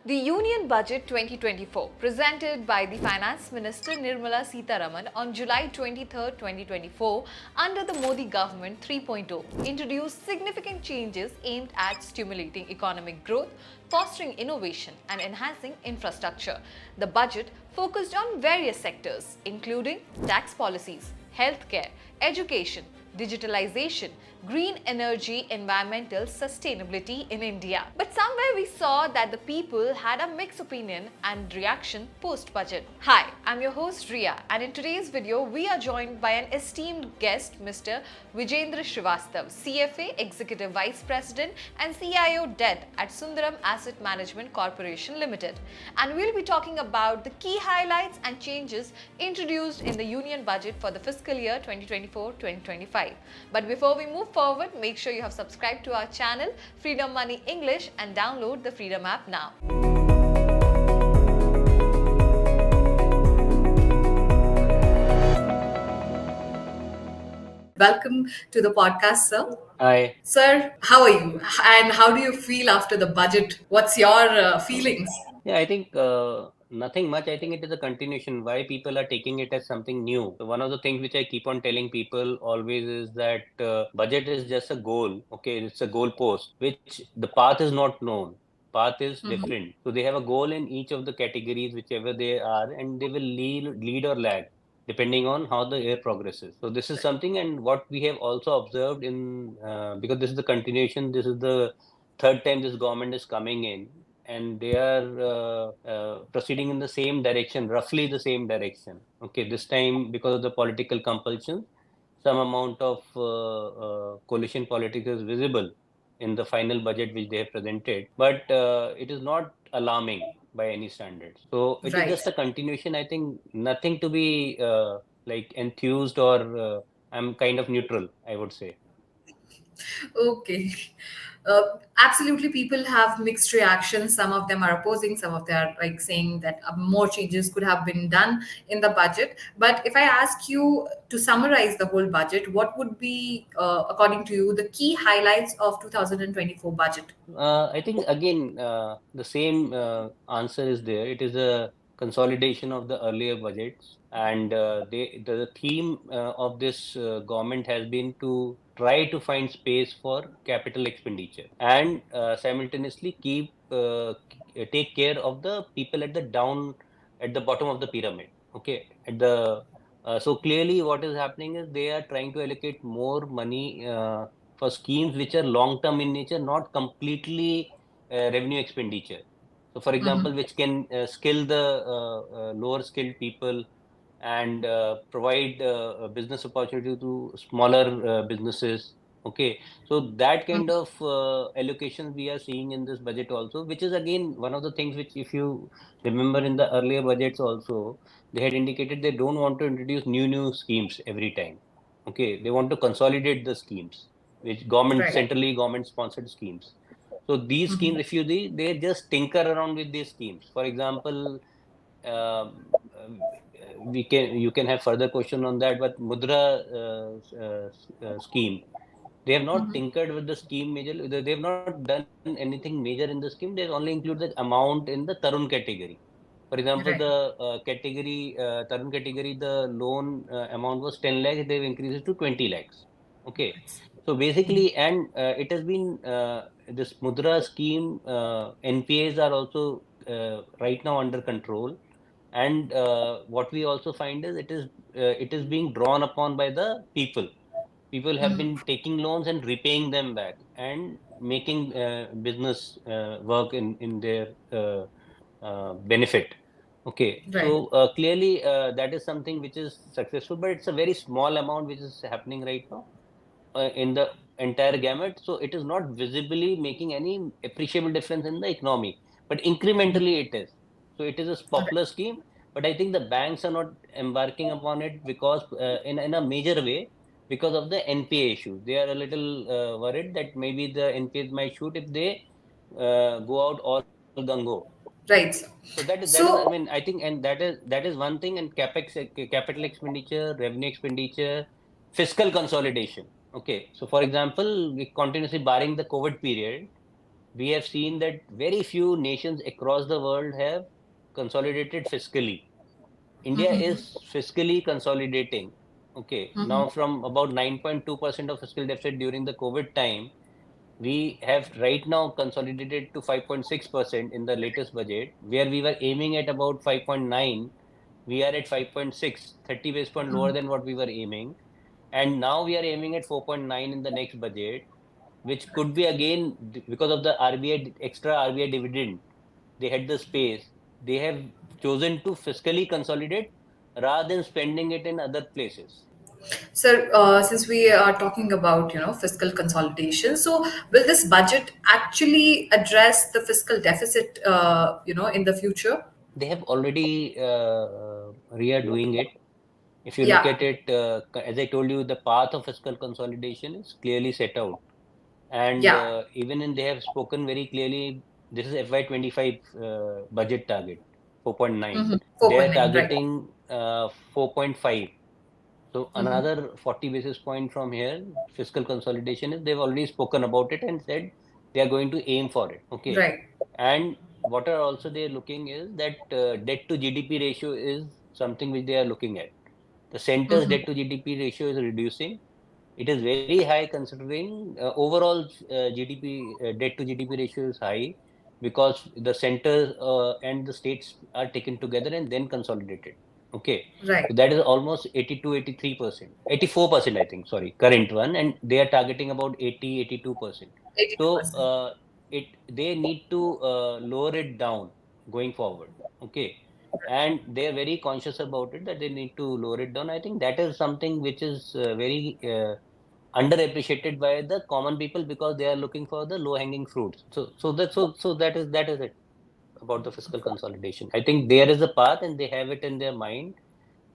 The Union Budget 2024, presented by the Finance Minister Nirmala Sitharaman on July 23, 2024, under the Modi government 3.0, introduced significant changes aimed at stimulating economic growth, fostering innovation, and enhancing infrastructure. The budget focused on various sectors, including tax policies, healthcare, education, digitalization, green energy, environmental sustainability in India. But somewhere we saw that the people had a mixed opinion and reaction post-budget. Hi, I'm your host Ria, and in today's video we are joined by an esteemed guest, Mr. Dwijendra Srivastava, CFA, Executive Vice President and CIO DED at Sundaram Asset Management Corporation Limited. And we'll be talking about the key highlights and changes introduced in the Union Budget for the fiscal year 2024-2025. But before we move forward, make sure you have subscribed to our channel Freedom Money English and download the Freedom app now. Welcome to the podcast, sir. Hi. Sir, how are you? And how do you feel after the budget? What's your feelings? Yeah, I think nothing much. I think it is a continuation. Why people are taking it as something new. So one of the things which I keep on telling people always is that budget is just a goal. Okay, it's a goal post, which the path is not known. Path is different. So they have a goal in each of the categories, whichever they are, and they will lead or lag, depending on how the year progresses. So this is something, and what we have also observed in because this is the continuation. This is the third time this government is coming in, and they are proceeding in the same direction, roughly the same direction. Okay, this time because of the political compulsion, some amount of coalition politics is visible in the final budget which they have presented, but it is not alarming by any standards. So it is Right. just a continuation. I think nothing to be like enthused or I'm kind of neutral, I would say. Okay. Absolutely, people have mixed reactions. Some of them are opposing, some of them are like saying that more changes could have been done in the budget. But if I ask you to summarize the whole budget, what would be, according to you, the key highlights of 2024 budget? I think again the same answer is there. It is a consolidation of the earlier budgets, and the theme of this government has been to try to find space for capital expenditure and simultaneously take care of the people at the bottom of the pyramid. Okay, so clearly what is happening is they are trying to allocate more money for schemes which are long term in nature, not completely revenue expenditure. So, for example, which can skill the lower skilled people and provide business opportunity to smaller businesses. Okay, so that kind of allocations we are seeing in this budget also, which is again one of the things which, if you remember in the earlier budgets also, they had indicated they don't want to introduce new schemes every time. Okay, they want to consolidate the schemes, which centrally government sponsored schemes. So these schemes, if you see, they just tinker around with these schemes. For example, um, you can have further question on that, but Mudra scheme, they have not tinkered with the scheme major. They have not done anything major in the scheme. They only include the amount in the Tarun category. For example, Right. the Tarun category, the loan amount was 10 lakhs. They've increased it to 20 lakhs. Okay. So basically, and it has been this Mudra scheme, NPAs are also right now under control. And what we also find is it is being drawn upon by the people. People have been taking loans and repaying them back and making business work in their benefit. Okay, Right. so clearly that is something which is successful, but it's a very small amount which is happening right now in the entire gamut. So it is not visibly making any appreciable difference in the economy, but incrementally it is. So it is a popular scheme, but I think the banks are not embarking upon it because in a major way because of the NPA issue. They are a little worried that maybe the NPAs might shoot if they go out all gung-ho. Right, sir. So that is I So, mean I think, and that is one thing, and capital expenditure, revenue expenditure, fiscal consolidation. Okay, so for example, we continuously barring the COVID period, we have seen that very few nations across the world have consolidated fiscally. India is fiscally consolidating. Okay, now from about 9.2% of fiscal deficit during the COVID time, we have right now consolidated to 5.6% in the latest budget, where we were aiming at about 5.9. We are at 5.6, 30 base point lower than what we were aiming. And now we are aiming at 4.9 in the next budget, which could be again because of the RBI extra RBI dividend. They had the space. They have chosen to fiscally consolidate rather than spending it in other places. So, since we are talking about fiscal consolidation, so will this budget actually address the fiscal deficit in the future? They have already re doing it. If you look Yeah, at it, as I told you, the path of fiscal consolidation is clearly set out. And yeah. even in they have spoken very clearly, this is FY25 budget target, 4.9. They are 4.9, right. targeting 4.5. So another 40 basis point from here, fiscal consolidation is they've already spoken about it and said they are going to aim for it. Okay. Right. And what are also they looking is that debt to GDP ratio is something which they are looking at. The center's debt to GDP ratio is reducing. It is very high considering overall GDP debt to GDP ratio is high because the centers and the states are taken together and then consolidated. Okay, Right. so that is almost 82, 83%, 84%, I think. Sorry, current one, and they are targeting about 80, 82%. So 82%. it they need to lower it down going forward. Okay, and they are very conscious about it that they need to lower it down. I think that is something which is very underappreciated by the common people because they are looking for the low hanging fruits. So that is it about the fiscal consolidation. I think there is a path and they have it in their mind.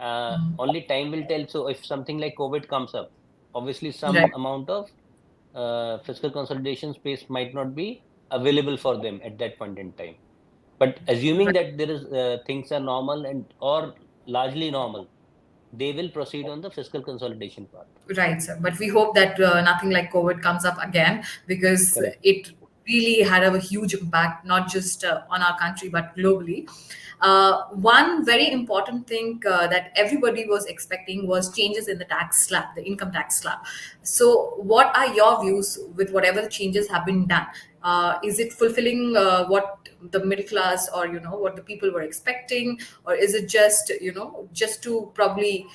Only time will tell. So if something like COVID comes up, obviously some Right. amount of fiscal consolidation space might not be available for them at that point in time. But assuming Right. that there is things are normal and or largely normal, they will proceed on the fiscal consolidation path. Right, sir. But we hope that nothing like COVID comes up again, because Correct. it really had a huge impact, not just on our country, but globally. One very important thing that everybody was expecting was changes in the tax slab, the income tax slab. So, what are your views with whatever the changes have been done? Is it fulfilling what the middle class, or what the people were expecting, or is it just just to probably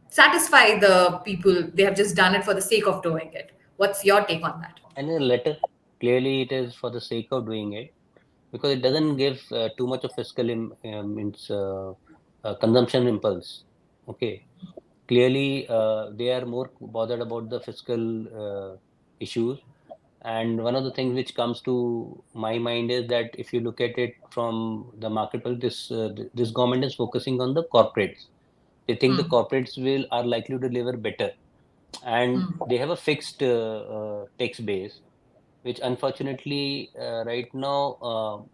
satisfy the people? They have just done it for the sake of doing it. What's your take on that? And in a letter, clearly it is for the sake of doing it because it doesn't give too much of fiscal consumption impulse. Okay, clearly they are more bothered about the fiscal issues. And one of the things which comes to my mind is that if you look at it from the market, this government is focusing on the corporates. They think the corporates will are likely to deliver better, and they have a fixed tax base which unfortunately right now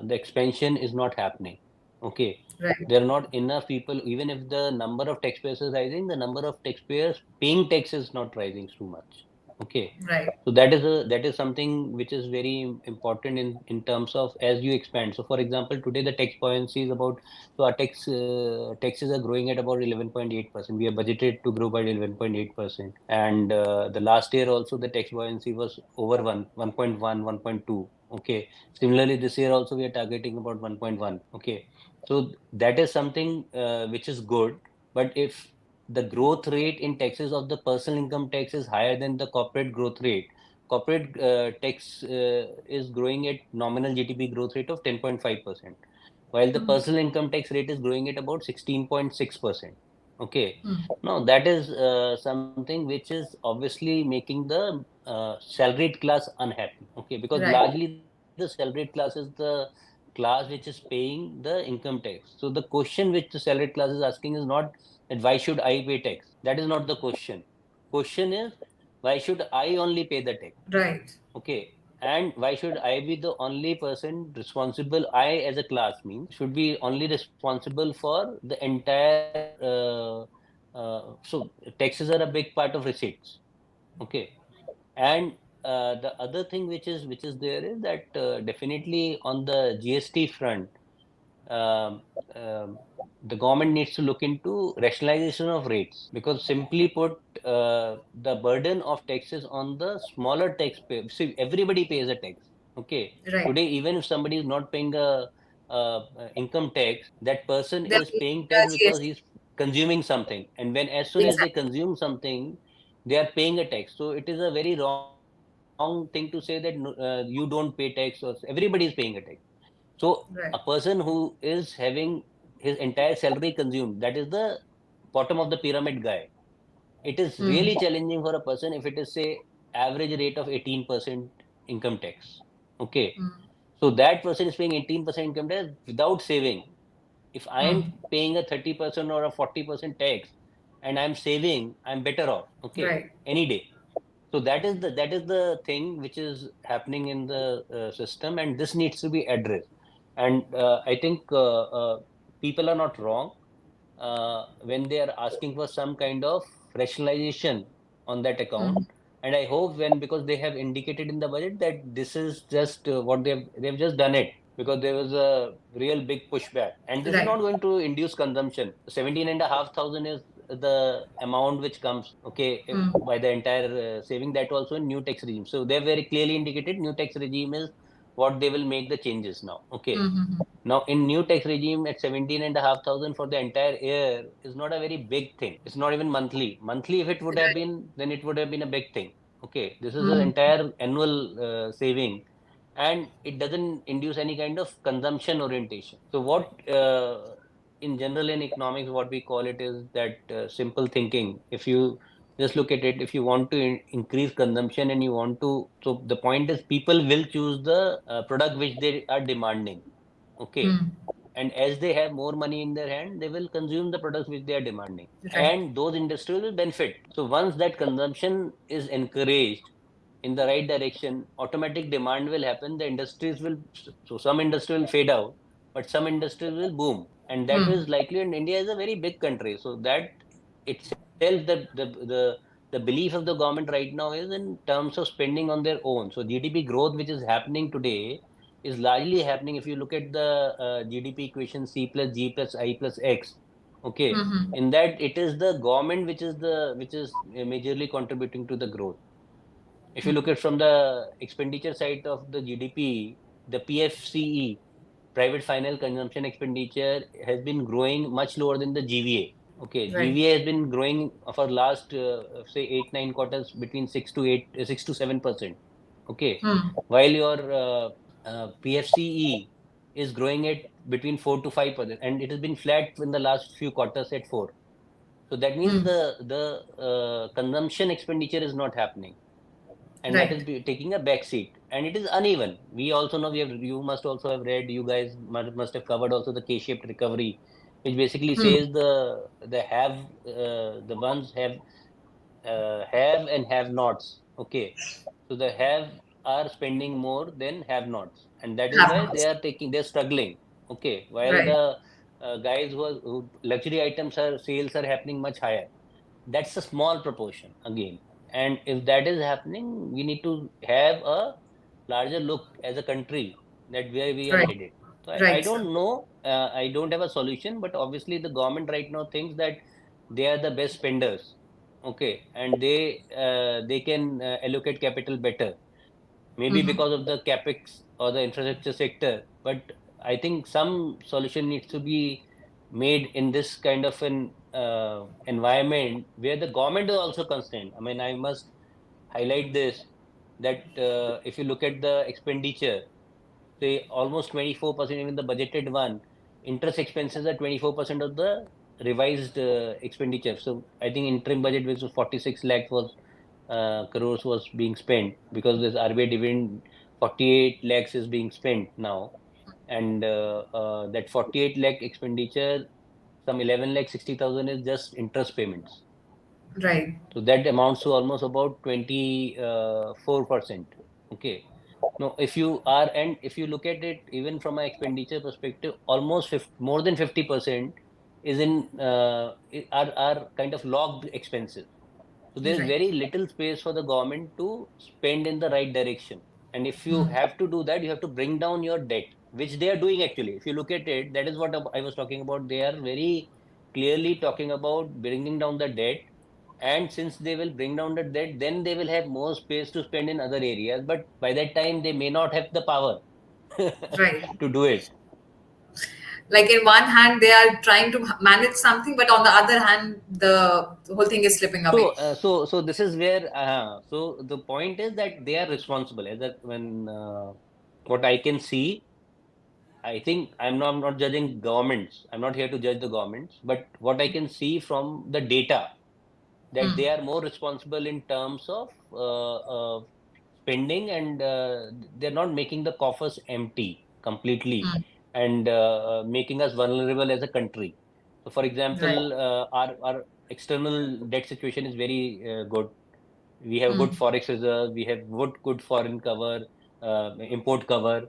the expansion is not happening. Okay, Right. there are not enough people. Even if the number of taxpayers is rising, the number of taxpayers paying tax is not rising too much. Okay, Right. so that is something which is very important in terms of as you expand. So for example, today the tax buoyancy is about so our taxes are growing at about 11.8%. We are budgeted to grow by 11.8%. And the last year also the tax buoyancy was over 1.1, 1.2. Okay. Similarly, this year also we are targeting about 1.1. Okay. So that is something which is good. But if the growth rate in taxes of the personal income tax is higher than the corporate growth rate, corporate tax is growing at nominal GDP growth rate of 10.5%, while the personal income tax rate is growing at about 16.6%. Okay. Now, that is something which is obviously making the salaried class unhappy. Okay. Because Right. largely the salaried class is the class which is paying the income tax. So the question which the salaried class is asking is not that why should I pay tax? That is not the question. Question is why should I only pay the tax? Right. Okay. And why should I be the only person responsible? I, as a class, means should be only responsible for the entire. So taxes are a big part of receipts. Okay. And the other thing which is there is that definitely on the GST front, um, um, the government needs to look into rationalization of rates, because simply put, the burden of taxes on the smaller taxpayer. See, everybody pays a tax. Okay, Right. today even if somebody is not paying a income tax, that person They're is paying paying tax because GST. he's consuming something, and when as soon as they Exactly. consume something, they are paying a tax. So it is a very wrong thing to say that you don't pay tax, or everybody is paying a tax. So a person Right. who is having his entire salary consumed, that is the bottom of the pyramid guy. It is really Mm. challenging for a person if it is, say, average rate of 18% income tax. Okay. Mm. So that person is paying 18% income tax without saving. If I am Mm. paying a 30% or a 40% tax and I'm saving, I'm better off. Okay. Right. Any day. So that is the thing which is happening in the system, and this needs to be addressed. And I think people are not wrong when they are asking for some kind of rationalization on that account. Mm. And I hope, when because they have indicated in the budget that this is just what they've just done it because there was a real big pushback, and this is Right. not going to induce consumption. 17,500 is the amount which comes, okay, Mm. by the entire saving, that also in new tax regime. So they very clearly indicated new tax regime is what they will make the changes now. Okay. Mm-hmm. Now, in new tax regime at 17,500 for the entire year is not a very big thing. It's not even monthly. Monthly, if it would have Right. been, then it would have been a big thing. Okay, this is an Mm. entire annual saving, and it doesn't induce any kind of consumption orientation. So, what in general in economics, what we call it is that simple thinking. If you just look at it, if you want to increase consumption and you want to, so the point is people will choose the product which they are demanding. Okay. Mm. And as they have more money in their hand, they will consume the products which they are demanding. Right. And those industries will benefit. So once that consumption is encouraged in the right direction, automatic demand will happen. The industries will, so some industry will fade out, but some industries will boom. And that Mm. is likely, and India is a very big country. So that itself, the belief of the government right now is in terms of spending on their own. So GDP growth, which is happening today, is largely happening if you look at the GDP equation C plus G plus I plus X. Okay, Mm-hmm. in that it is the government which is majorly contributing to the growth. If you look at from the expenditure side of the GDP, the PFCE, private final consumption expenditure, has been growing much lower than the GVA. Okay, Right. GVA has been growing for last say 8 9 quarters between 6 to 7%. Okay, Mm. while your PFCE is growing at between 4 to 5%, and it has been flat in the last few quarters at 4. So that means Mm. the consumption expenditure is not happening, and that is Right. taking a back seat, and it is uneven. We also know, you must also have read, you guys must have covered also the K-shaped recovery, which basically Mm. says the have the ones have and have nots. Okay, so the have are spending more than have nots, and that is Have why not. they're struggling. Okay, while Right. the guys who luxury items are sales are happening much higher. That's a small proportion again. And if that is happening, we need to have a larger look as a country that where we are Right. headed. So I Right, sir. don't know. I don't have a solution, but obviously the government right now thinks that they are the best spenders. Okay, and they can allocate capital better, maybe Mm-hmm. because of the capex or the infrastructure sector. But I think some solution needs to be made in this kind of an environment where the government is also concerned. I mean, I must highlight this, that if you look at the expenditure, say almost 24%, even the budgeted one, interest expenses are 24% of the revised expenditure. So I think interim budget, which was 46 lakh was crores was being spent, because this RBI dividend 48 lakhs is being spent now. And that 48 lakh expenditure, some 11 lakh 60,000 is just interest payments. Right. So that amounts to almost about 24%. Okay. Now, if you look at it even from an expenditure perspective, almost 50, more than 50% is in are kind of logged expenses. So there is Right. very little space for the government to spend in the right direction. And if you have to do that, you have to bring down your debt, which they are doing actually. If you look at it, that is what I was talking about. They are very clearly talking about bringing down the debt. And since they will bring down the debt, then they will have more space to spend in other areas. But by that time, they may not have the power Right. to do it. Like in one hand they are trying to manage something, but on the other hand the whole thing is slipping So, away. so this is where, so the point is that they are responsible. As that when what I can see, I think I'm not judging governments. I'm not here to judge the governments, but what I can see from the data that they are more responsible in terms of spending, and they're not making the coffers empty completely, and making us vulnerable as a country. So, for Right. example, our external debt situation is very good. We have good forex reserve. We have good foreign cover, import cover.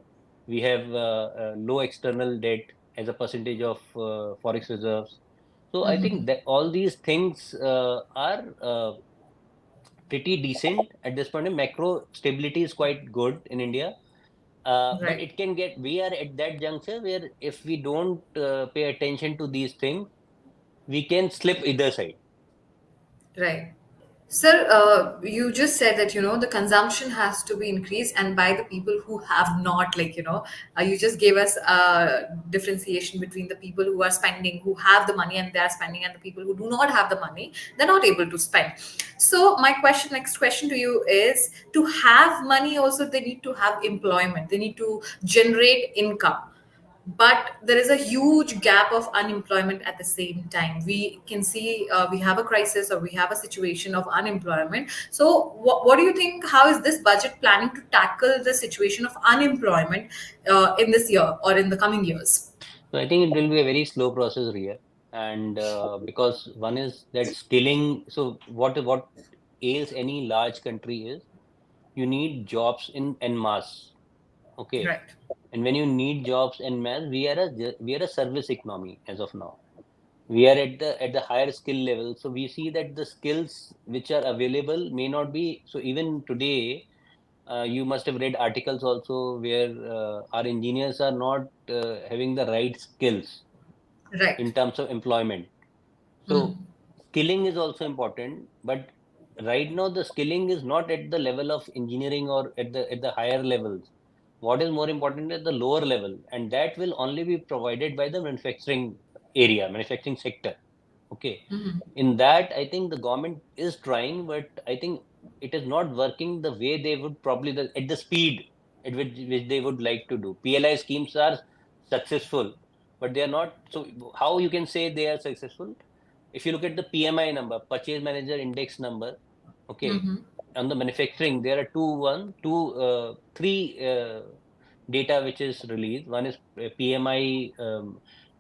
We have low external debt as a percentage of forex reserves. So I think that all these things are pretty decent at this point. Macro stability is quite good in India, but Right. it can get. We are at that juncture where if we don't pay attention to these things, we can slip either side. Right. Sir, you just said that the consumption has to be increased, and by the people who have not, like you just gave us a differentiation between the people who are spending, who have the money and they are spending, and the people who do not have the money, they're not able to spend. So my next question to you is: to have money, also they need to have employment, they need to generate income, but there is a huge gap of unemployment at the same time. We can see we have a crisis, or we have a situation of unemployment. So what do you think, how is this budget planning to tackle the situation of unemployment in this year or in the coming years? So I think it will be a very slow process here, and because one is that skilling. So what ails any large country is you need jobs in en masse. Okay, Right. and when you need jobs en masse, we are a service economy as of now. We are at the higher skill level, so we see that the skills which are available may not be. So even today, you must have read articles also where our engineers are not having the right skills Right. in terms of employment. So skilling is also important, but right now the skilling is not at the level of engineering or at the higher levels. What is more important is the lower level, and that will only be provided by the manufacturing area, manufacturing sector. Okay. In that, I think the government is trying, but I think it is not working the way they would probably at the speed at which they would like to do. PLI schemes are successful, but they are not. So how you can say they are successful? If you look at the PMI number, Purchase Manager Index number, okay, on the manufacturing, there are three data which is released. One is PMI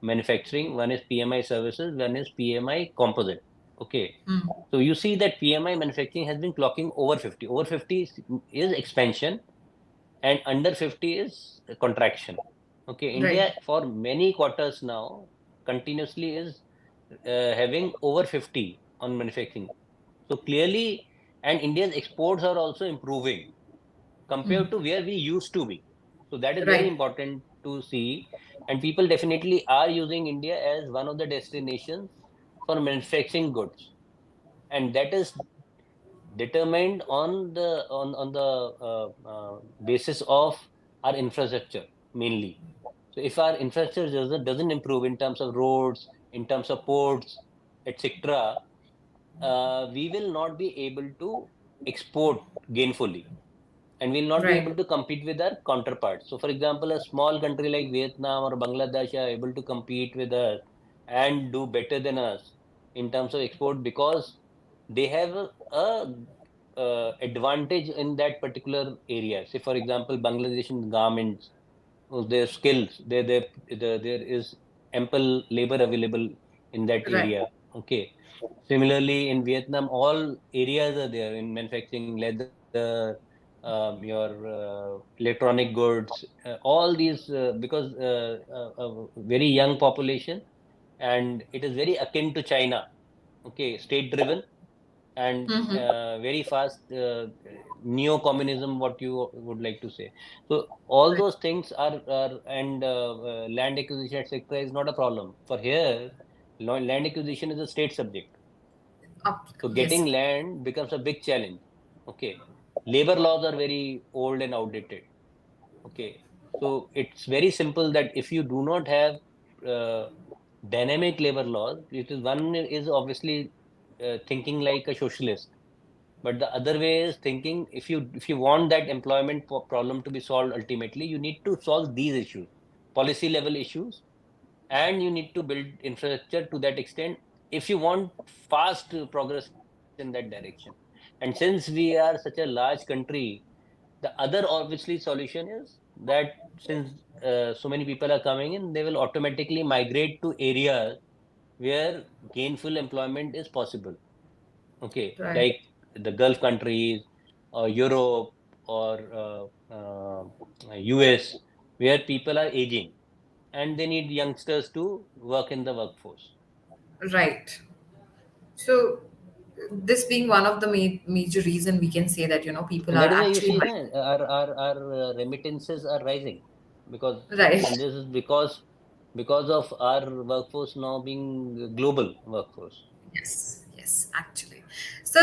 manufacturing, one is PMI services, one is PMI composite. Okay. So you see that PMI manufacturing has been clocking over 50. Over 50 is expansion, and under 50 is contraction. Okay. Right. India for many quarters now continuously is having over 50 on manufacturing. So clearly, and India's exports are also improving compared to where we used to be. So that is very Right. important to see. And people definitely are using India as one of the destinations for manufacturing goods. And that is determined on the basis of our infrastructure mainly. So if our infrastructure doesn't improve in terms of roads, in terms of ports, etc., we will not be able to export gainfully, and we'll not be Right. able to compete with our counterparts. So, for example, a small country like Vietnam or Bangladesh are able to compete with us and do better than us in terms of export because they have advantage in that particular area. Say, for example, Bangladeshi garments, their skills, there is ample labor available in that Right. area. Okay. Similarly, in Vietnam, all areas are there in manufacturing, leather, your electronic goods, all these because a very young population, and it is very akin to China. Okay, state driven, and very fast neo-communism, what you would like to say. So all Right. those things are and land acquisition, etc., is not a problem. For here, land acquisition is a state subject. So Yes. getting land becomes a big challenge. Okay. Labor laws are very old and outdated. Okay. So it's very simple that if you do not have uh, dynamic labor laws, it is one is obviously thinking like a socialist, but the other way is thinking if you want that employment problem to be solved ultimately, you need to solve these issues, policy level issues, and you need to build infrastructure to that extent if you want fast progress in that direction. And since we are such a large country, the other obviously solution is that since so many people are coming in, they will automatically migrate to areas where gainful employment is possible. Okay, Right. like the Gulf countries or Europe or US, where people are aging and they need youngsters to work in the workforce. Right. So this being one of the major reason, we can say that people And are that is why you actually see, na, our remittances are rising because, right. and this is because of our workforce now being global workforce. Yes, yes, actually. So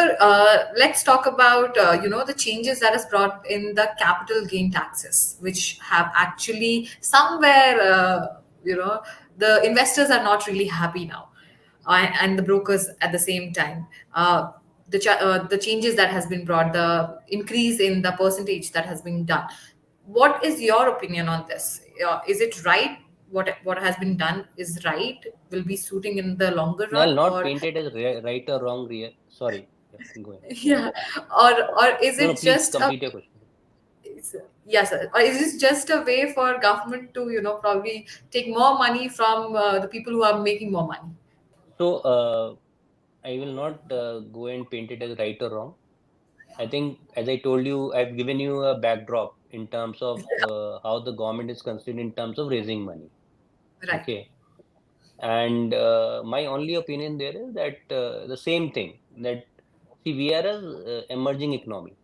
let's talk about the changes that is brought in the capital gain taxes, which have actually somewhere the investors are not really happy now, and the brokers at the same time. The changes that has been brought, the increase in the percentage that has been done. What is your opinion on this? Is it right? What has been done is right? Will be suiting in the longer Now, I'll run, not or paint it as right or wrong. Sorry, yeah, go ahead. yeah, or is No, no, it please just a complete your question. yes, sir. Or is this just a way for government to probably take more money from the people who are making more money? So, I will not go and paint it as right or wrong. I think, as I told you, I've given you a backdrop in terms of how the government is concerned in terms of raising money. Right. Okay. And my only opinion there is that the same thing that, see, we are a emerging economy.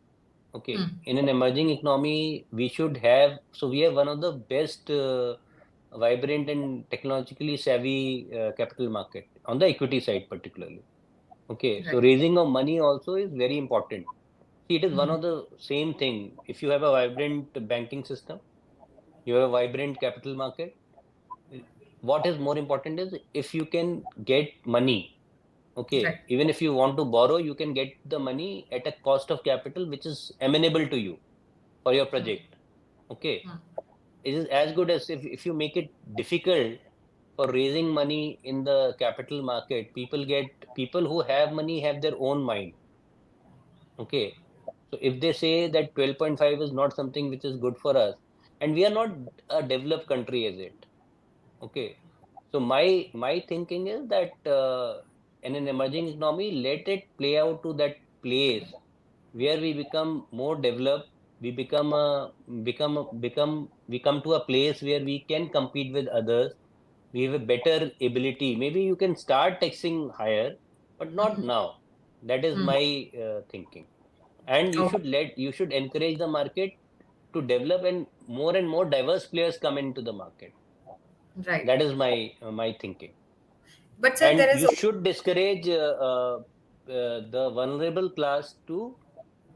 Okay. In an emerging economy, we should have, so we are one of the best vibrant and technologically savvy capital market on the equity side, particularly. Okay. So Right. raising of money also is very important. See, it is one of the same thing. If you have a vibrant banking system, you have a vibrant capital market. What is more important is if you can get money, okay, Right. even if you want to borrow, you can get the money at a cost of capital which is amenable to you for your project. Okay. It is as good as if you make it difficult for raising money in the capital market, people who have money have their own mind. Okay. So if they say that 12.5 is not something which is good for us, and we are not a developed country, is it? Okay. So my thinking is that in an emerging economy, let it play out to that place where we become more developed. We we come to a place where we can compete with others. We have a better ability. Maybe you can start taxing higher, but not now. That is my thinking. And Oh, you should encourage the market to develop, and more diverse players come into the market. right. That is my thinking. But sir, And there is you should discourage the vulnerable class to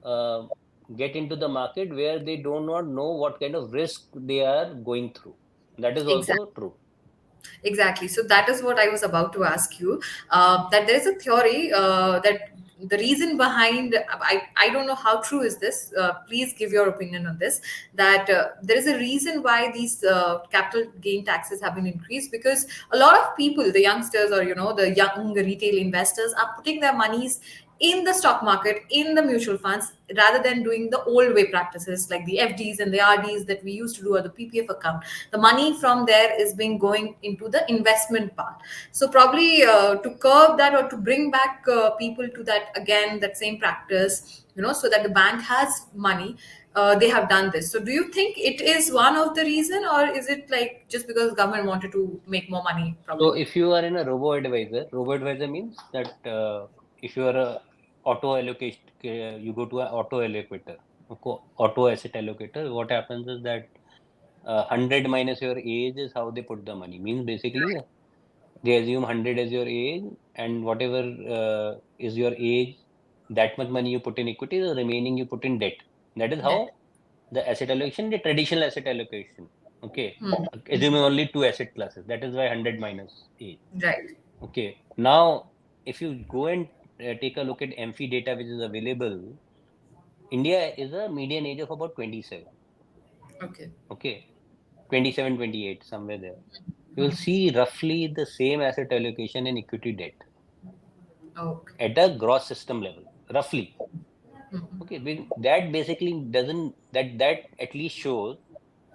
uh, get into the market where they do not know what kind of risk they are going through. That is exactly. also true. Exactly. So that is what I was about to ask you. That there is a theory that the reason behind, I don't know how true is this. Please give your opinion on this. That there is a reason why these capital gain taxes have been increased, because a lot of people, the youngsters or the young retail investors, are putting their monies in the stock market, in the mutual funds, rather than doing the old way practices like the FDs and the RDs that we used to do, or the PPF account. The money from there is being going into the investment part. So probably to curb that, or to bring back people to that, again, that same practice, so that the bank has money, they have done this. So do you think it is one of the reason, or is it like just because government wanted to make more money So probably? if you are in a robo advisor means that if you are auto allocate. You go to an auto allocator, auto asset allocator. What happens is that 100 minus your age is how they put the money. Means basically they assume 100 as your age, and whatever is your age, that much money you put in equity, the remaining you put in debt. That is That. how the asset allocation, the traditional asset allocation. Okay, Hmm. assuming only two asset classes. That is why 100 minus age. Right. Okay, now if you go and take a look at MFI data which is available, India is a median age of about 27. Okay. Okay, 27, 28, somewhere there. You will see roughly the same asset allocation in equity debt Okay. at a gross system level, roughly. Mhm. Okay, that basically doesn't, that at least shows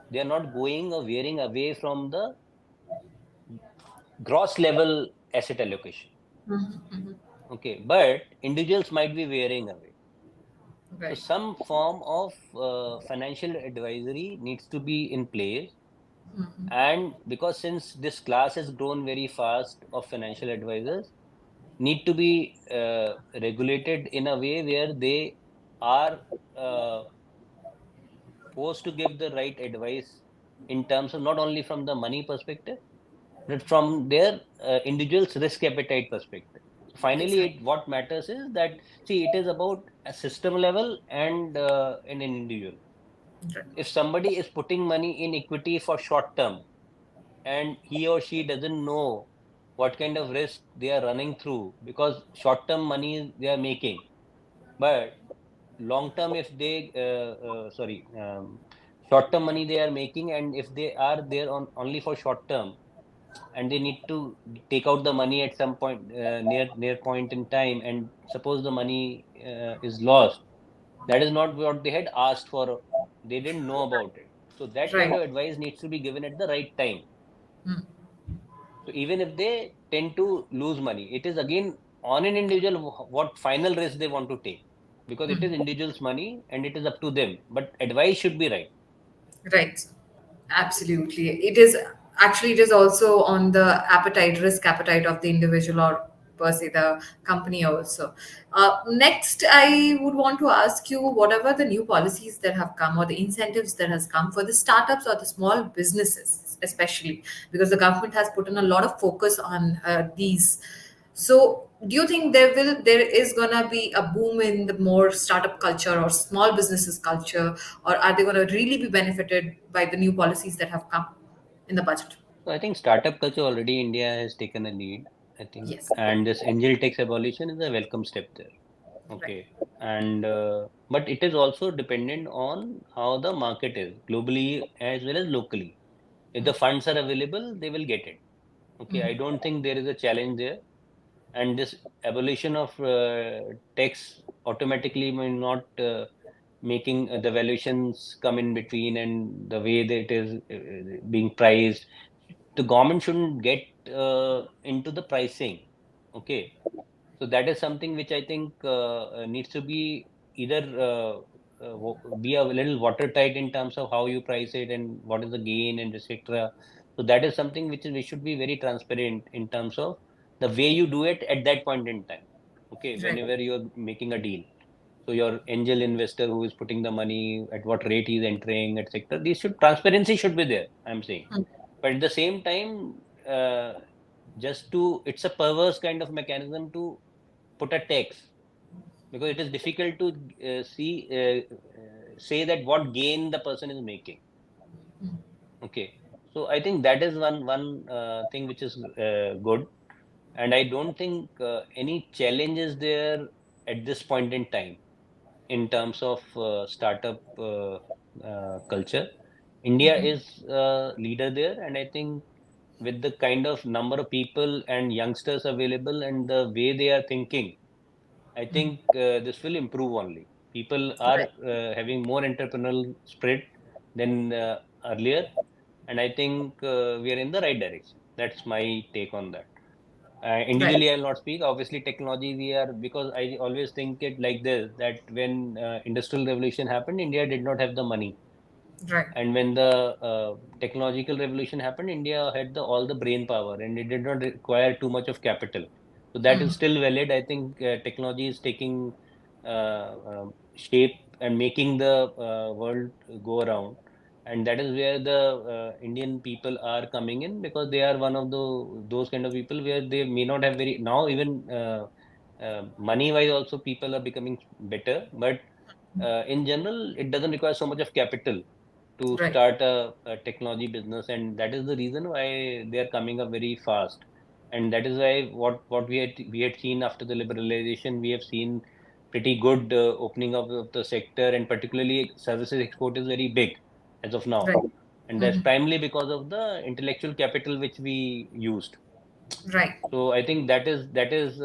they are not going or veering away from the gross level asset allocation. Okay, but individuals might be veering away. So Right. some form of financial advisory needs to be in place. And because since this class has grown very fast of financial advisors, need to be regulated in a way where they are uh, forced to give the right advice in terms of not only from the money perspective, but from their individual's risk appetite perspective. So finally, Exactly. what matters is that, see, it is about a system level and an individual. Right. If somebody is putting money in equity for short term and he or she doesn't know what kind of risk they are running through, because short term money they are making, but long term, if they short term money they are making, and if they are there on only for short term, and they need to take out the money at some point, near point in time, and suppose the money is lost, that is not what they had asked for, they didn't know about it. So that kind Right. of advice needs to be given at the right time. So even if they tend to lose money, it is again on an individual what final risk they want to take, because it is individual's money and it is up to them, but advice should be right. Right. Absolutely. It is actually, it is also on the appetite, risk appetite of the individual or per se the company also. Next, I would want to ask you, whatever the new policies that have come or the incentives that has come for the startups or the small businesses, especially because the government has put in a lot of focus on these. So, do you think there is gonna be a boom in the more startup culture or small businesses culture, or are they gonna really be benefited by the new policies that have come in the budget? So I think startup culture already India has taken a lead, I think, Yes. and this angel tax abolition is a welcome step there. Right. Okay, and but it is also dependent on how the market is globally as well as locally. If the funds are available, they will get it. Okay, I don't think there is a challenge there. And this abolition of tax automatically may not making the valuations come in between, and the way that it is being priced, the government shouldn't get into the pricing. Okay, so that is something which I think needs to be either be a little watertight in terms of how you price it and what is the gain and etc. So that is something which is, we should be very transparent in terms of the way you do it at that point in time. Okay, Right. whenever you are making a deal. So your angel investor who is putting the money, at what rate he is entering, etc. These should, transparency should be there, I'm saying. But at the same time, just to, it's a perverse kind of mechanism to put a tax, because it is difficult to say that what gain the person is making. Okay, so I think that is one thing which is good, and I don't think any challenge is there at this point in time in terms of startup culture. India is leader there, and I think with the kind of number of people and youngsters available and the way they are thinking, I think this will improve only. People are Right. having more entrepreneurial spirit than earlier, and I think we are in the right direction. That's my take on that. Right. Individually, I'll not speak. Obviously, technology, we are, because I always think it like this, that when industrial revolution happened, India did not have the money, Right. and when the technological revolution happened, India had the all the brain power, and it did not require too much of capital. So that is still valid. I think technology is taking shape and making the world go around, and that is where the Indian people are coming in, because they are one of those kind of people where they may not have very now even money wise also people are becoming better, but in general it doesn't require so much of capital to Right. start a technology business, and that is the reason why they are coming up very fast. And that is why what we had seen after the liberalization, we have seen pretty good opening up of the sector, and particularly services export is very big as of now, Right. and that's primarily because of the intellectual capital which we used. Right. So I think that is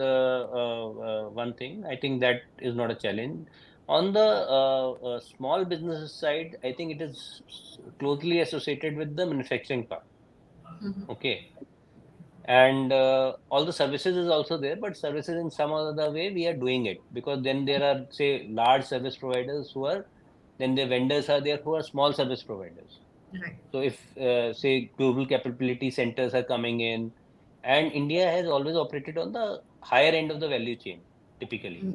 one thing. I think that is not a challenge. On the small businesses side, I think it is closely associated with the manufacturing part. Okay, and all the services is also there, but services in some other way we are doing it, because then there are, say, large service providers who are, then the vendors are there who are small service providers. Right. So if say global capability centers are coming in, and India has always operated on the higher end of the value chain, typically.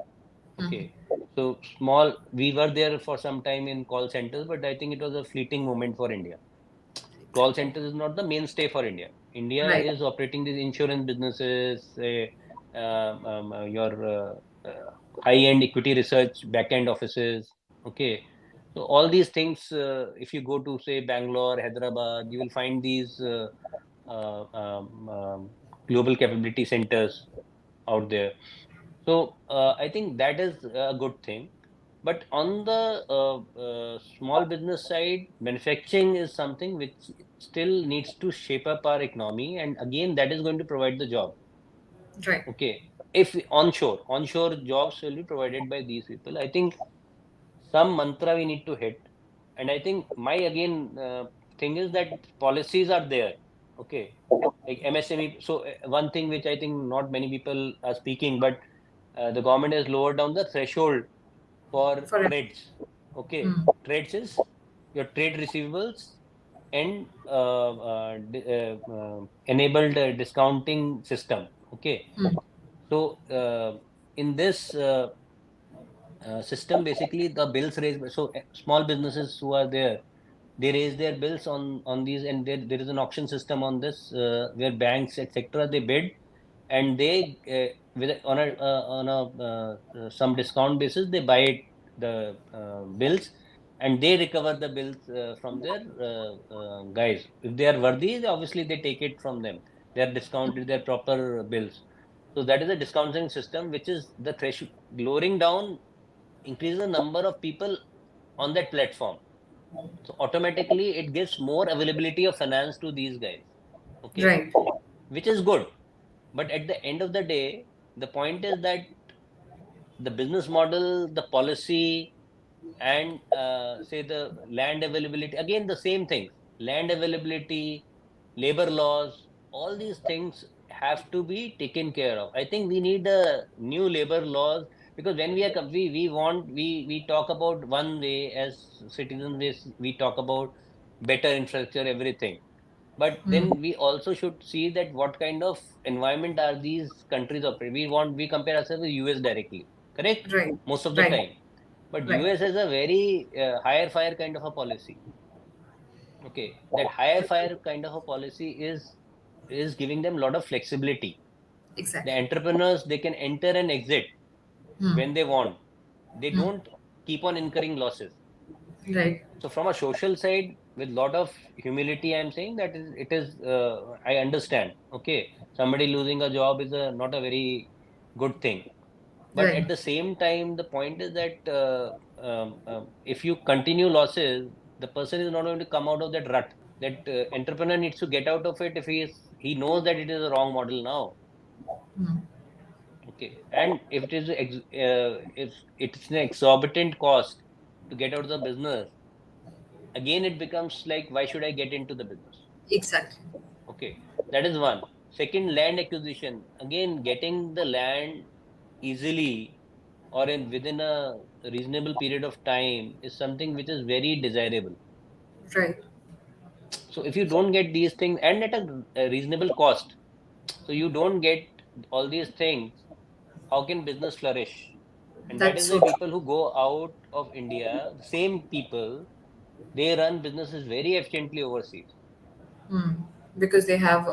Okay. So small, we were there for some time in call centers, but I think it was a fleeting moment for India. Call Exactly. centers is not the mainstay for India. India Right. is operating these insurance businesses, your high-end equity research back-end offices. Okay, so all these things, if you go to, say, Bangalore, Hyderabad, you will find these global capability centers out there. So I think that is a good thing. But on the small business side, manufacturing is something which still needs to shape up our economy, and again, that is going to provide the job. Right. Okay, if onshore jobs will be provided by these people. I think some mantra we need to hit, and I think my again thing is that policies are there. Okay, like MSME. So one thing which I think not many people are speaking, but the government has lowered down the threshold for For it. trades. Okay, trades is your trade receivables and enabled discounting system. Okay, so in this system, basically the bills raised. So small businesses who are there, they raise their bills on these, and there is an auction system on this where banks etc. they bid, and they on a some discount basis they buy the bills, and they recover the bills from their guys. If they are worthy, obviously they take it from them. They are discounted their proper bills. So that is a discounting system, which is the threshold lowering down, increase the number of people on that platform. So automatically it gives more availability of finance to these guys. Okay, Right. which is good. But at the end of the day, the point is that the business model, the policy, and say the land availability, again the same things, land availability, labor laws, all these things have to be taken care of. I think we need a new labor laws, because when we are we talk about one way as citizens, we talk about better infrastructure, everything, but then we also should see that what kind of environment are these countries operating. We compare ourselves with US directly, correct, Right. most of the Right. time, but Right. US has a very higher fire kind of a policy. Okay, that higher fire kind of a policy is giving them a lot of flexibility. The Exactly. entrepreneurs, they can enter and exit Hmm. when they want. They don't keep on incurring losses. Right. So from a social side, with lot of humility, I'm saying that it is I understand. Okay, somebody losing a job is not a very good thing. But Right. at the same time, the point is that if you continue losses, the person is not going to come out of that rut. That entrepreneur needs to get out of it if he knows that it is a wrong model now. Okay, and if if it's an exorbitant cost to get out of the business, again it becomes like, why should I get into the business? Exactly. Okay, that is one. Second, land acquisition. Again, getting the land easily or within a reasonable period of time is something which is very desirable. Right. So if you don't get these things and at a reasonable cost, so you don't get all these things, how can business flourish? And that That's is so why true. people who go out of India, the same people, they run businesses very efficiently overseas. Because they have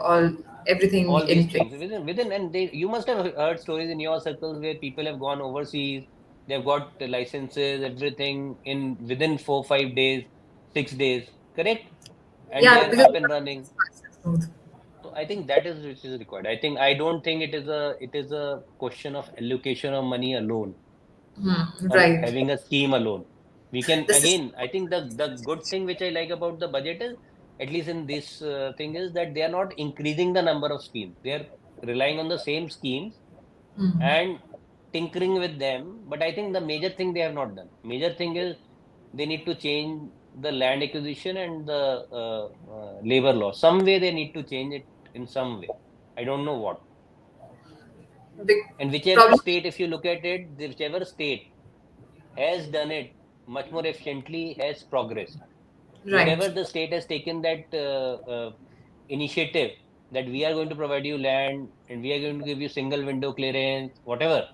everything All in these things place. within, and they, you must have heard stories in your circles where people have gone overseas, they've got the licenses, everything in within 4 5 days, 6 days, correct? And Yeah, they're because up and running. smooth. So I think that is which is required. I don't think it is a question of allocation of money alone or Right. having a scheme alone. We can This is again, I think the good thing which I like about the budget is, at least in this thing, is that they are not increasing the number of schemes. They are relying on the same schemes and tinkering with them. But I think the major thing they have not done. Major thing is they need to change the land acquisition and the labor law. Some way they need to change it in some way. I don't know what. big And whichever problem. state, if you look at it, whichever state has done it much more efficiently has progressed. Wherever Right. the state has taken that initiative that we are going to provide you land and we are going to give you single window clearance, whatever,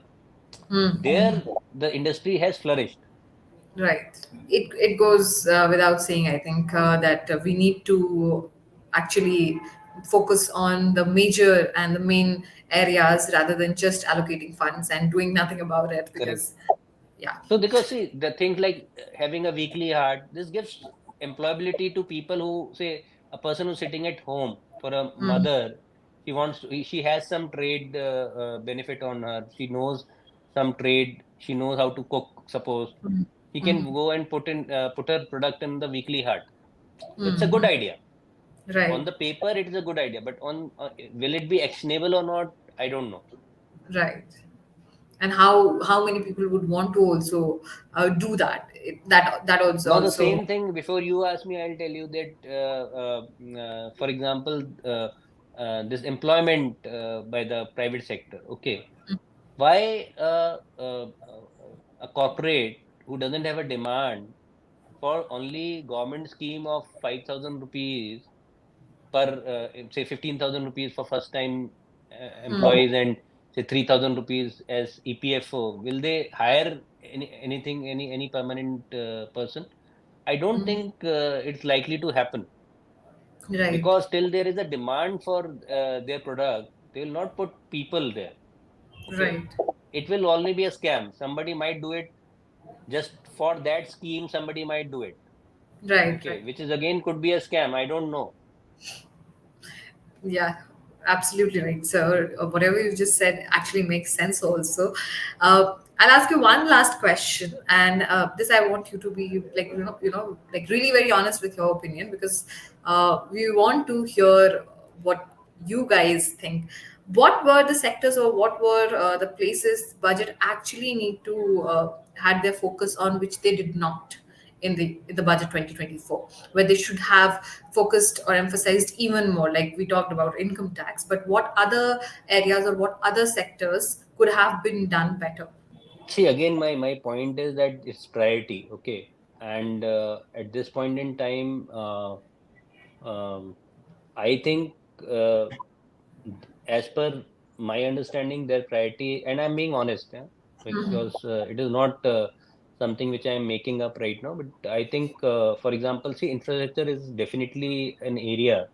there the industry has flourished. Right. It goes without saying, I think, that we need to actually focus on the major and the main areas rather than just allocating funds and doing nothing about it. Correct. Because, yeah. So because see the things like having a weekly heart, this gives employability to people who say a person who's sitting at home for a mother, she has some trade benefit on her. She knows some trade. She knows how to cook. Suppose he can go and put her product in the weekly heart. It's a good idea. On Right. the paper, it is a good idea, but on will it be actionable or not? I don't know. Right. And how many people would want to also do that? That was Now, the also. same thing, before you ask me, I'll tell you that, for example, this employment by the private sector. Okay. Why a corporate who doesn't have a demand for only government scheme of 5,000 rupees per, say, 15,000 rupees for first time employees and say 3,000 rupees as EPFO, will they hire any permanent person? I don't think it's likely to happen, Right. because till there is a demand for their product, they will not put people there. Okay, Right. it will only be a scam. Somebody might do it just for that scheme. Somebody might do it. Right. Okay, Right. which is again could be a scam. I don't know. Yeah, absolutely right. So whatever you just said actually makes sense also. I'll ask you one last question, and this I want you to be like like really very honest with your opinion, because we want to hear what you guys think. What were the sectors, or what were the places budget actually need to had their focus on, which they did not in the budget 2024, where they should have focused or emphasized even more, like we talked about income tax, but what other areas or what other sectors could have been done better? See, again, my point is that it's priority. Okay, and at this point in time, um, I think. As per my understanding, their priority, and I'm being honest, yeah, because it is not something which I'm making up right now, but I think, for example, see, infrastructure is definitely an area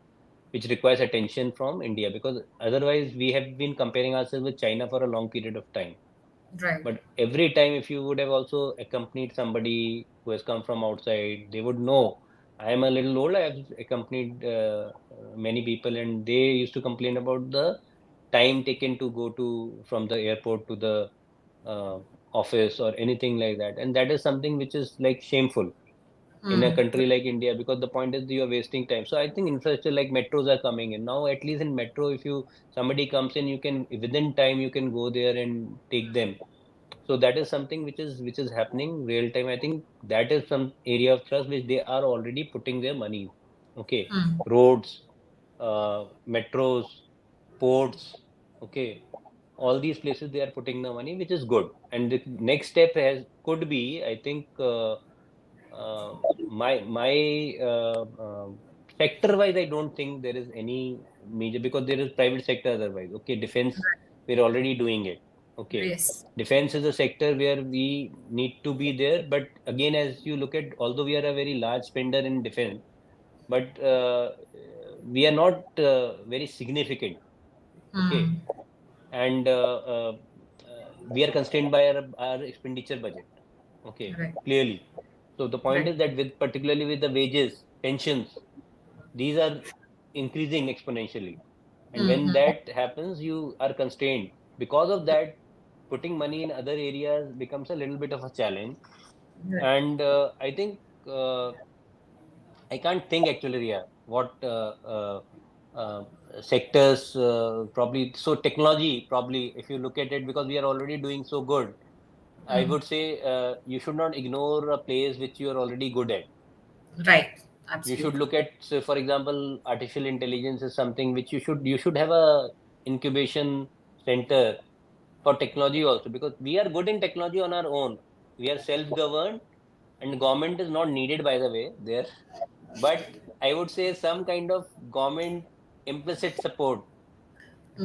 which requires attention from India, because otherwise we have been comparing ourselves with China for a long period of time. Right. But every time, if you would have also accompanied somebody who has come from outside, they would know. I am a little old. I have accompanied many people, and they used to complain about the time taken to go to from the airport to the uh, office or anything like that. And that is something which is like shameful in a country like India, because the point is you are wasting time. So I think infrastructure like metros are coming in now. At least in metro, if you somebody comes in, you can within time you can go there and take them. So that is something which is happening real time. I think that is some area of trust which they are already putting their money. Okay, roads, metros, ports. Okay, all these places they are putting the money, which is good. And the next step has could be, I think, my sector wise, I don't think there is any major, because there is private sector otherwise. Okay, defense we're already doing it. Okay. Yes. Defense is a sector where we need to be there. But again, as you look at, although we are a very large spender in defense, but we are not very significant. Okay. Hmm. And we are constrained by our expenditure budget. Okay. Right. Clearly. So the point Right. is that particularly with the wages, pensions, these are increasing exponentially. And when Hmm. that happens, you are constrained. Because of that, putting money in other areas becomes a little bit of a challenge. Right. And I think I can't think actually, yeah, what uh, sectors probably. So technology, probably, if you look at it, because we are already doing so good, I Hmm. would say you should not ignore a place which you are already good at. Right. You should Absolutely. look at, say, for example, artificial intelligence is something which you should have a incubation center for technology also, because we are good in technology on our own. We are self-governed, and government is not needed, by the way, there. But I would say some kind of government implicit support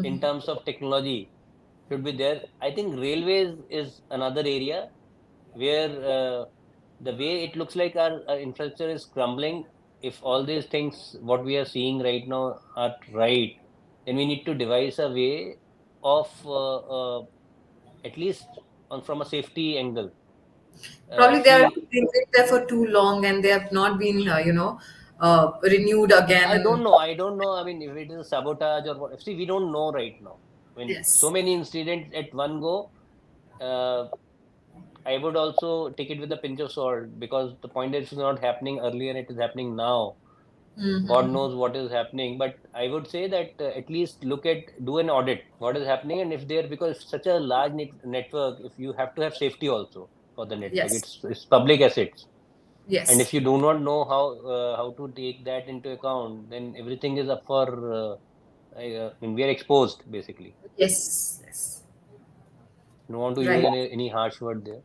in Hmm. terms of technology should be there. I think railways is another area where the way it looks like our infrastructure is crumbling. If all these things, what we are seeing right now, are right, then we need to devise a way of at least from a safety angle. Probably they are See, been there for too long and they have not been, renewed again. I don't And know. I don't know. I mean, if it is a sabotage or what. See, we don't know right now. When so yes. many incidents at one go, uh, I would also take it with a pinch of salt, because the point is it's not happening earlier, it is happening now. God Mm-hmm. knows what is happening, but I would say that at least do an audit, what is happening, and if there, because it's such a large network, if you have to have safety also for the network, Yes. it's public assets, and if Yes. you do not know how to take that into account, then everything is up for. I mean, we are exposed basically. Yes. Yes. I don't want to use Right. any harsh word there.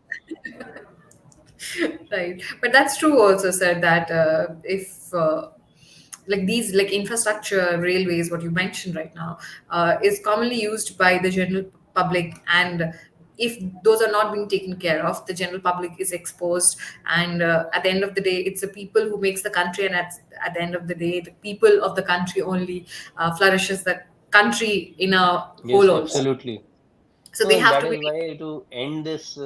Right. But that's true also, said that if like these like infrastructure railways what you mentioned right now is commonly used by the general public, and if those are not being taken care of, the general public is exposed, and at the end of the day it's the people who makes the country, and at the end of the day the people of the country only flourishes the country in a whole Yes, also, absolutely. so No, they and have that to be is why, to end this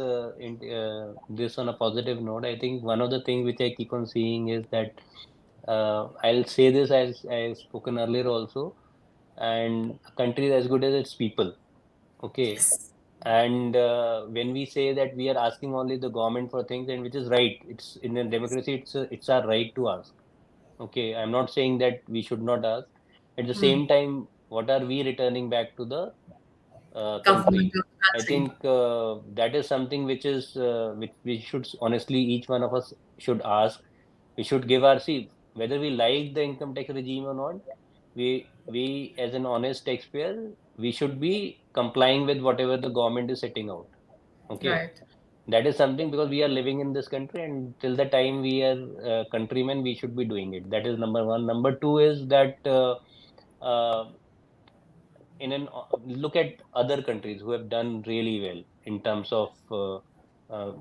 on a positive note, I think one of the things which I keep on seeing is that I'll say this as I've spoken earlier also, and a country is as good as its people. Okay, yes. and when we say that we are asking only the government for things, and which is right, it's in a democracy, it's our right to ask. Okay, I'm not saying that we should not ask. At the Hmm. same time, what are we returning back to the Government country? of the I country. think that is something which we should honestly, each one of us should ask. We should give our, see, whether we like the income tax regime or not. We as an honest taxpayer, we should be complying with whatever the government is setting out. Okay, Right. that is something, because we are living in this country, and till the time we are countrymen, we should be doing it. That is number one. Number two is that. Uh, look at other countries who have done really well in terms of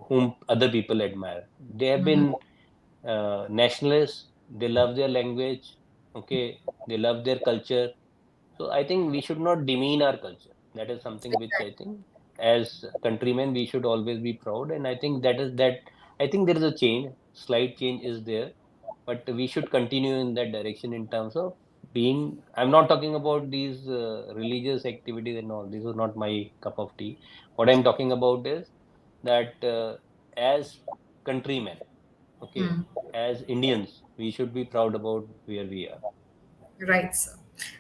whom other people admire. They have been nationalists. They love their language. Okay, they love their culture. So I think we should not demean our culture. That is something which I think, as countrymen, we should always be proud. And I think that is that. I think there is a change. Slight change is there, but we should continue in that direction in terms of being. I'm not talking about these religious activities and all. These are not my cup of tea. What I'm talking about is that as countrymen, okay, Hmm. as Indians, we should be proud about where we are. Right. So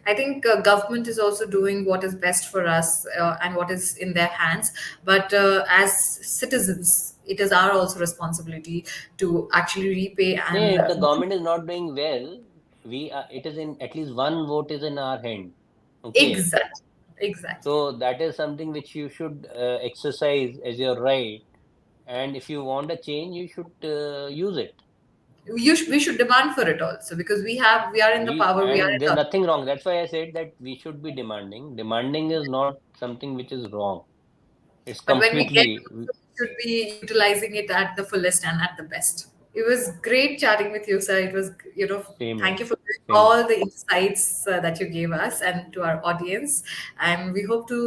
I think government is also doing what is best for us and what is in their hands. But as citizens, it is our also responsibility to actually repay and If the government is not doing well, we are, it is in, at least one vote is in our hand. Okay, exactly, exactly, so that is something which you should exercise as your right, and if you want a change, you should use it. We should demand for it also, because we are in the power. We are And in there's the nothing wrong. That's why I said that we should be demanding. Demanding is not something which is wrong. It's But when we get completely to, we should be utilizing it at the fullest and at the best. It was great chatting with you, sir. It was, same here. thank you for Same here. all the insights that you gave us and to our audience. And we hope to,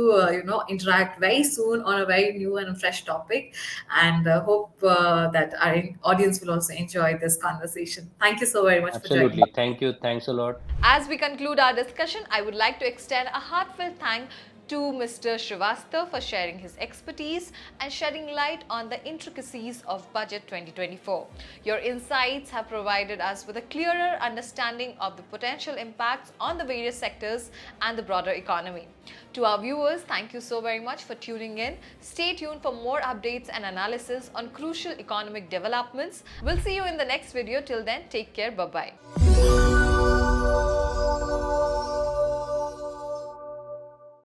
interact very soon on a very new and fresh topic. And hope that our audience will also enjoy this conversation. Thank you so very much for joining. Absolutely. Thank you. Thanks a lot. As we conclude our discussion, I would like to extend a heartfelt thank to Mr. Srivastava for sharing his expertise and shedding light on the intricacies of Budget 2024. Your insights have provided us with a clearer understanding of the potential impacts on the various sectors and the broader economy. To our viewers, thank you so very much for tuning in. Stay tuned for more updates and analysis on crucial economic developments. We'll see you in the next video. Till then, take care. Bye-bye.